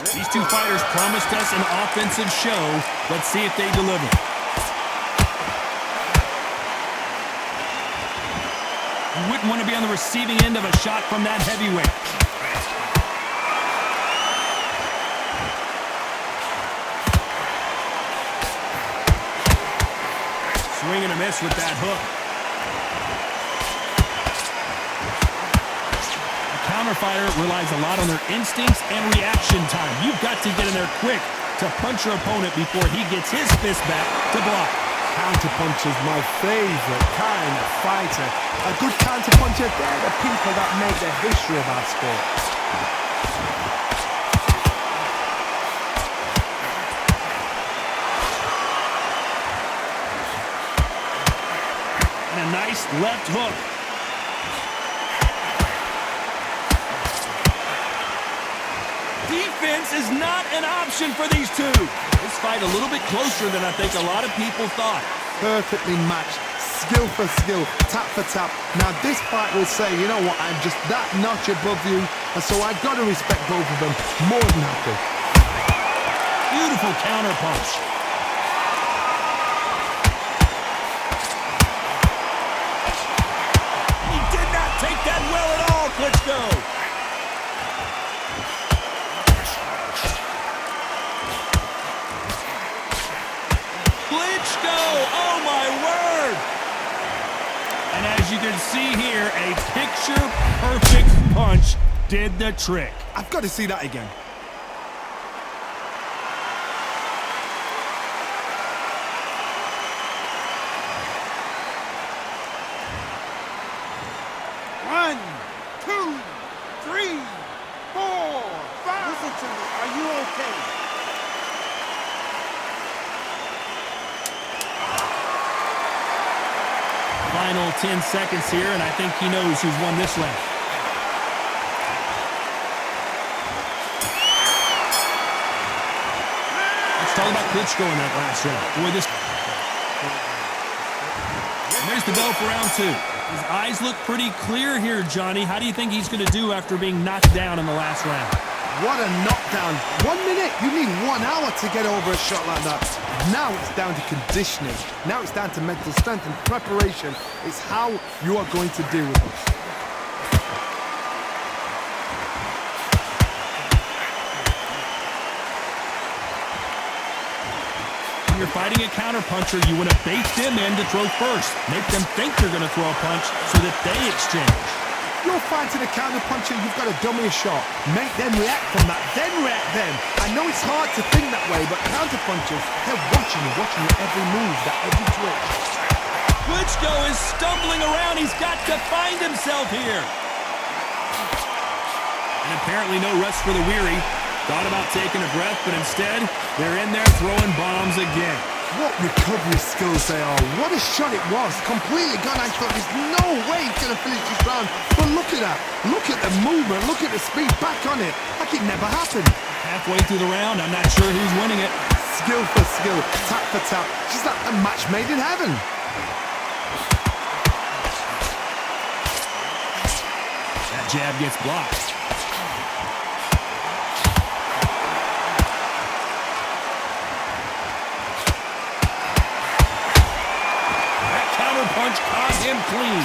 These two fighters promised us an offensive show. Let's see if they deliver. You wouldn't want to be on the receiving end of a shot from that heavyweight. Swing and a miss with that hook. A counter fighter relies a lot on their instincts and reaction time. You've got to get in there quick to punch your opponent before he gets his fist back to block. Counter-puncher's my favorite kind of fighter. A good counter-puncher, they're the people that make the history of our sport. And a nice left hook. Defense is not an option for these two. This fight a little bit closer than I think a lot of people thought. Perfectly matched, skill for skill, tap for tap. Now this fight will say, you know what, I'm just that notch above you, and so I've got to respect both of them more than happy. Beautiful counter punch. He did not take that well at all, Klitschko. Oh my word! And as you can see here, a picture-perfect punch did the trick. I've got to see that again. One, two, three, four, five. Listen to me. Are you okay? Final 10 seconds here, and I think he knows who's won this round. Let's talk about Klitschko in that last round. Boy, this... And there's the bell for round two. His eyes look pretty clear here, Johnny. How do you think he's going to do after being knocked down in the last round? What a knockdown. 1 minute, you need 1 hour to get over a shot like that. Now it's down to conditioning. Now it's down to mental strength and preparation. It's how you are going to deal with this. When you're fighting a counterpuncher, you want to bait them in to throw first. Make them think you're going to throw a punch so that they exchange. You're fighting a counter-puncher, you've got to dummy a shot. Make them react from that, then react then. I know it's hard to think that way, but counter-punchers, they're watching your every move, that every twitch. Klitschko is stumbling around. He's got to find himself here. And apparently no rest for the weary. Thought about taking a breath, but instead, they're in there throwing bombs again. What recovery skills they are. What a shot it was. Completely gone. I thought there's no way he's going to finish this round. But look at that. Look at the movement. Look at the speed. Back on it. Like it never happened. Halfway through the round, I'm not sure who's winning it. Skill for skill. Tap for tap. Just like a match made in heaven. That jab gets blocked. Punch caught him clean.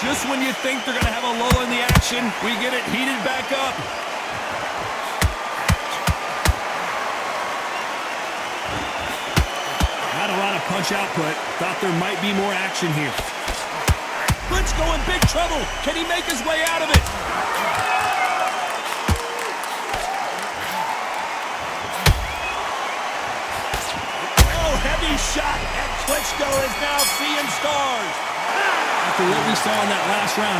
Just when you think they're going to have a lull in the action, we get it heated back up. Not a lot of punch output. Thought there might be more action here. Klitschko in big trouble. Can he make his way out of it? Oh, heavy shot. Klitschko is now seeing stars. After what we saw in that last round,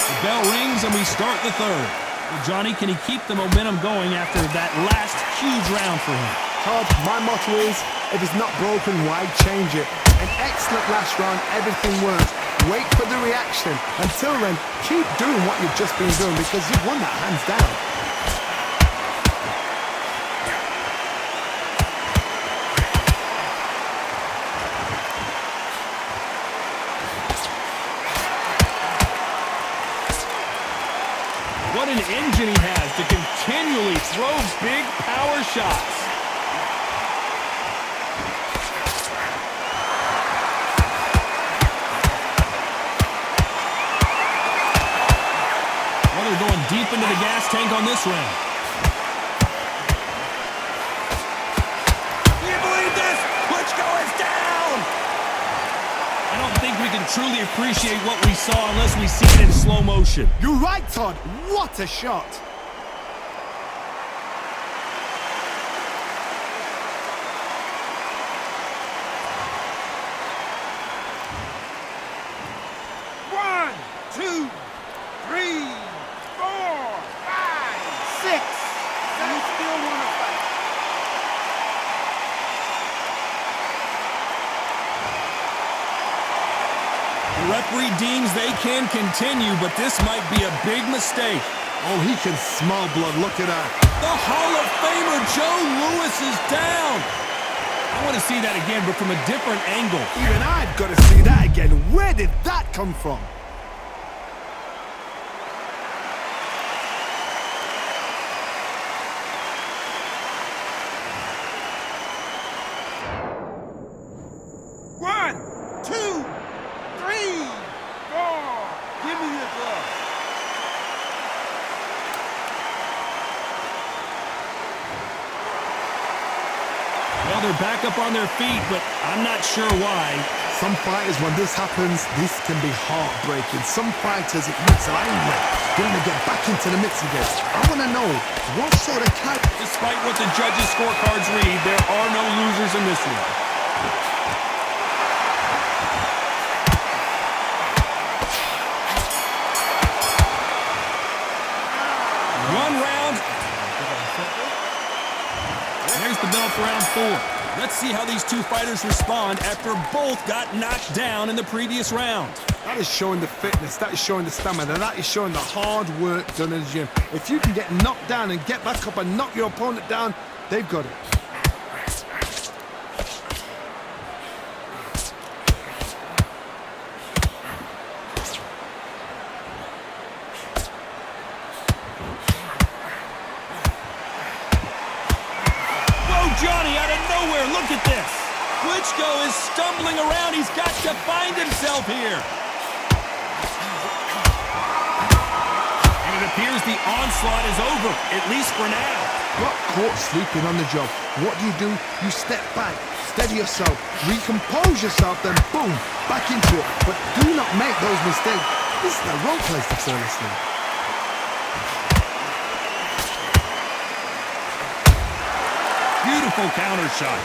the bell rings and we start the third. Well, Johnny, can he keep the momentum going after that last huge round for him? Todd, my motto is, if it's not broken, why change it? An excellent last round, everything works. Wait for the reaction. Until then, keep doing what you've just been doing because you've won that hands down. What an engine he has to continually throw big power shots. Well, they're going deep into the gas tank on this round. Do you believe this? Klitschko is down! I don't think we can truly appreciate what we saw unless we see it in slow motion. You're right, Todd. What a shot. One, two, three, four, five, six. And you still want to fight. The referee deems they can continue, but this might be a big mistake. Oh, he can smell blood. Look at that. The Hall of Famer Joe Louis is down. I want to see that again, but from a different angle. Even I've got to see that again. Where did that come from? One, two, three, four. Give me your glove. Well, they're back up on their feet, but I'm not sure why. Some fighters, when this happens, this can be heartbreaking. Some fighters, it makes them angry. They want to get back into the mix again. I want to know, what sort of character... Despite what the judges' scorecards read, there are no losers in this one. One round. There's the bell for round 4. Let's see how these two fighters respond after both got knocked down in the previous round. That is showing the fitness, that is showing the stamina, that is showing the hard work done in the gym. If you can get knocked down and get back up and knock your opponent down, they've got it. Johnny out of nowhere, look at this. Klitschko is stumbling around. He's got to find himself here. And it appears the onslaught is over, at least for now. Got caught sleeping on the job. What do? You step back, steady yourself, recompose yourself, then boom, back into it. But do not make those mistakes. This is the wrong place to throw this thing. Beautiful counter shot.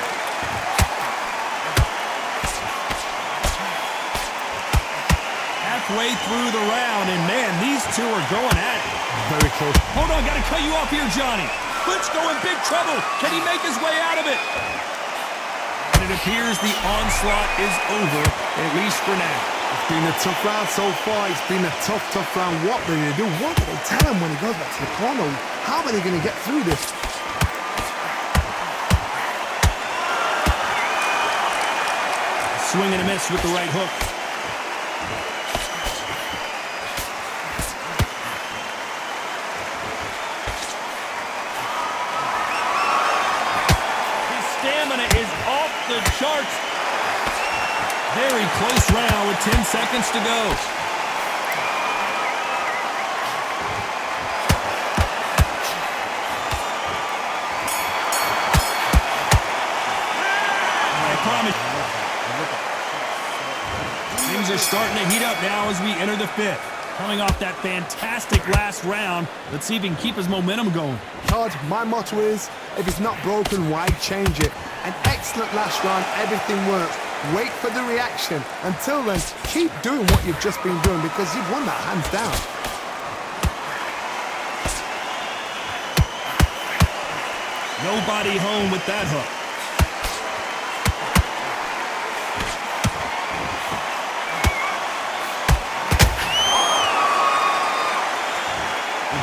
Halfway through the round, and man, these two are going at it. Very close. Hold on, gotta cut you off here, Johnny. Klitschko in big trouble. Can he make his way out of it? And it appears the onslaught is over, at least for now. It's been a tough round so far. It's been a tough round. What do they do? What do they tell him when he goes back to the corner? How are they going to get through this? Swing and a miss with the right hook. His stamina is off the charts. Very close round with 10 seconds to go. I promise. Things are starting to heat up now as we enter the 5th. Coming off that fantastic last round, let's see if he can keep his momentum going. Todd, my motto is, if it's not broken, why change it? An excellent last round, everything works. Wait for the reaction. Until then, keep doing what you've just been doing because you've won that hands down. Nobody home with that hook.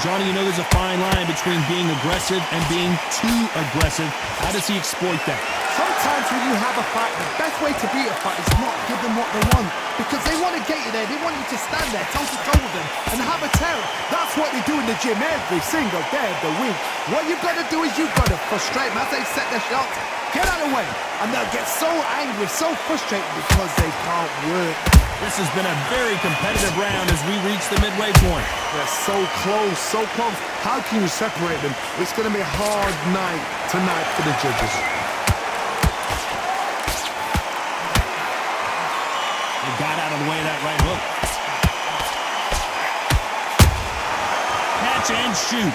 Johnny, you know there's a fine line between being aggressive and being too aggressive. How does he exploit that? Sometimes Sometimes when you have a fight, the best way to beat a fight is not give them what they want. Because they want to get you there. They want you to stand there toe-to-toe with them and have a terror. That's what they do in the gym every single day of the week. What you've got to do is you've got to frustrate them as they set their shots. Get out of the way. And they'll get so angry, so frustrated because they can't work. This has been a very competitive round as we reach the midway point. They're so close, so close. How can you separate them? It's going to be a hard night tonight for the judges. They got out of the way of that right hook. Catch and shoot.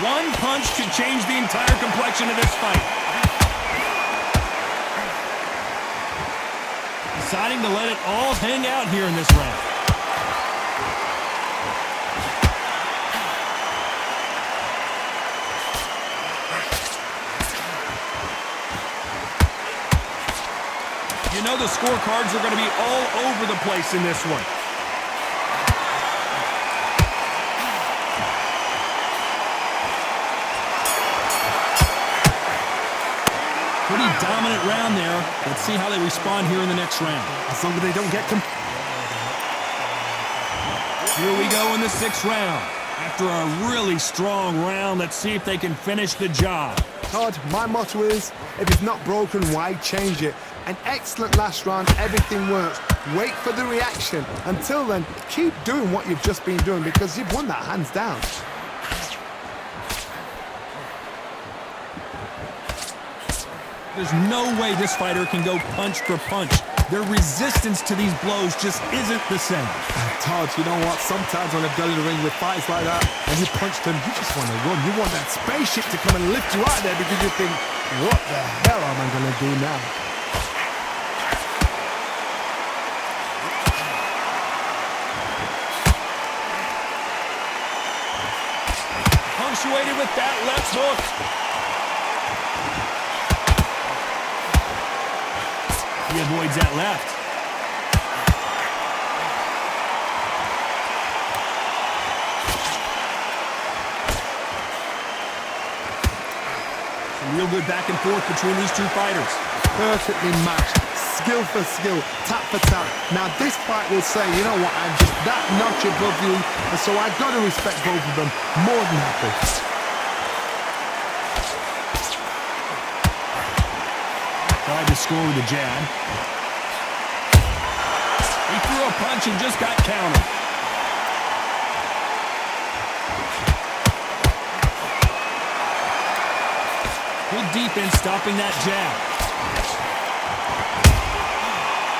One punch could change the entire complexion of this fight. Deciding to let it all hang out here in this round. You know the scorecards are going to be all over the place in this one. Pretty dominant round there. Let's see how they respond here in the next round. As long as they don't get Here we go in the 6th round. After a really strong round, let's see if they can finish the job. Todd, my motto is, if it's not broken, why change it? An excellent last round, everything works. Wait for the reaction. Until then, keep doing what you've just been doing because you've won that hands down. There's no way this fighter can go punch for punch. Their resistance to these blows just isn't the same. Todd, you know what? Sometimes when I've done in the ring with fights like that, and you punch them, you just want to run. You want that spaceship to come and lift you out there because you think, what the hell am I going to do now? Punctuated with that left hook. He avoids that left. Some real good back and forth between these two fighters. Perfectly matched, skill for skill, tap for tap. Now this fight will say, you know what, I'm just that notch above you, and so I've got to respect both of them more than happy. Tried to score with a jab. He threw a punch and just got countered. Good defense stopping that jab.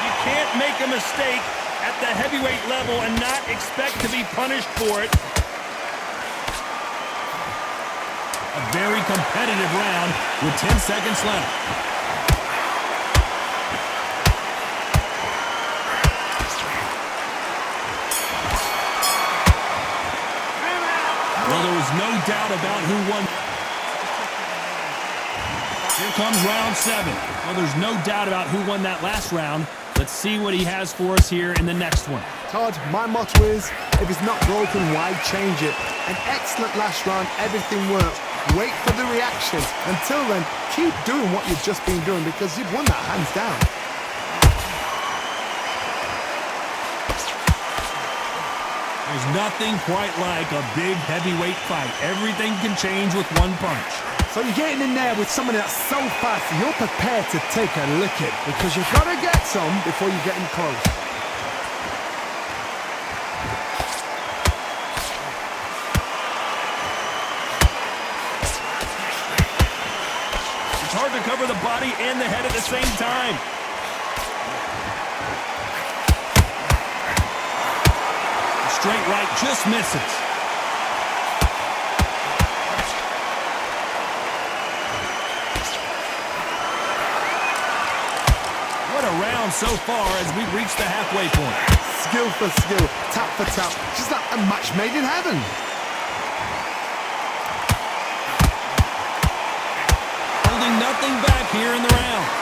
You can't make a mistake at the heavyweight level and not expect to be punished for it. A very competitive round with 10 seconds left. Well, there was no doubt about who won. Here comes round 7. Well, there's no doubt about who won that last round. Let's see what he has for us here in the next one. Todd, my motto is, if it's not broken, why change it? An excellent last round, everything works. Wait for the reaction. Until then, keep doing what you've just been doing because you've won that hands down. There's nothing quite like a big heavyweight fight. Everything can change with one punch. So you're getting in there with someone that's so fast, you're prepared to take a licking because you've got to get some before you get in close. It's hard to cover the body and the head at the same time. Straight right just misses. What a round so far as we reach the halfway point. Skill for skill, tap for tap, just like a match made in heaven. Holding nothing back here in the round.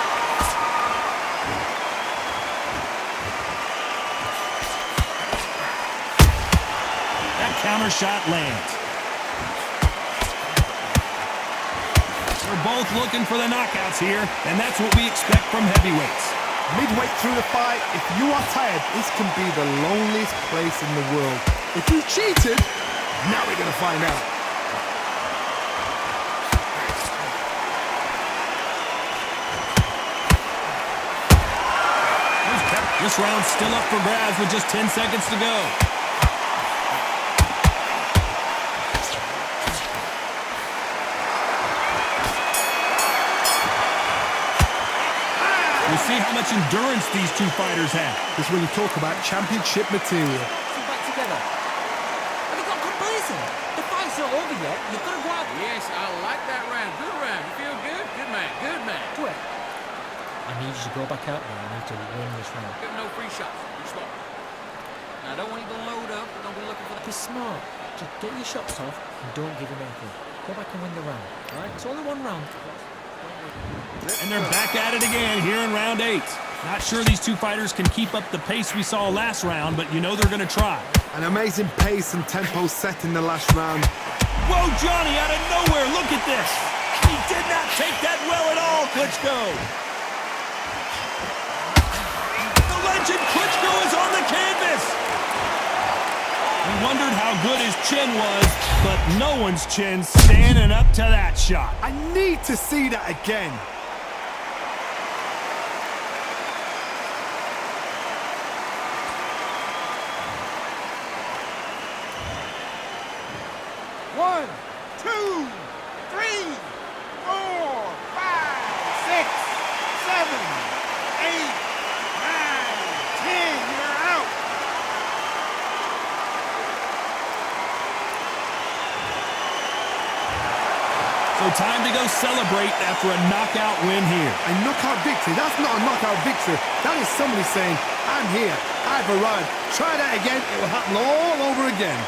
counter shot lands. They're both looking for the knockouts here, and that's what we expect from heavyweights. Midway through the fight, if you are tired, this can be the loneliest place in the world. If you cheated, now we're going to find out. This round's still up for grabs with just 10 seconds to go. We'll see how much endurance these two fighters have. This is when you talk about championship material. Sit back together. Have you got complacent? The fight's not over yet. You've got to go out. Yes, I like that round. Good round. You feel good? Good man. Good man. Do it. I need you to go back out there. I need to win this round. Give no free shots. Be smart. Now, don't want you to load up. Don't be looking for the... Be smart. Just get your shots off and don't give him anything. Go back and win the round. All right? It's only one round. And they're back at it again here in round 8. Not sure these two fighters can keep up the pace we saw last round, but you know they're going to try. An amazing pace and tempo set in the last round. Whoa, Johnny, out of nowhere. Look at this. He did not take that well at all, Klitschko. Legend Klitschko is on the canvas. We wondered how good his chin was, but no one's chin standing up to that shot. I need to see that again. One, two, three, 4, 5, 6, 7, 8, 9, 10. You're out. So time to go celebrate after a knockout win here. A knockout victory? That's not a knockout victory. That is somebody saying, I'm here, I've arrived. Try that again, it will happen all over again.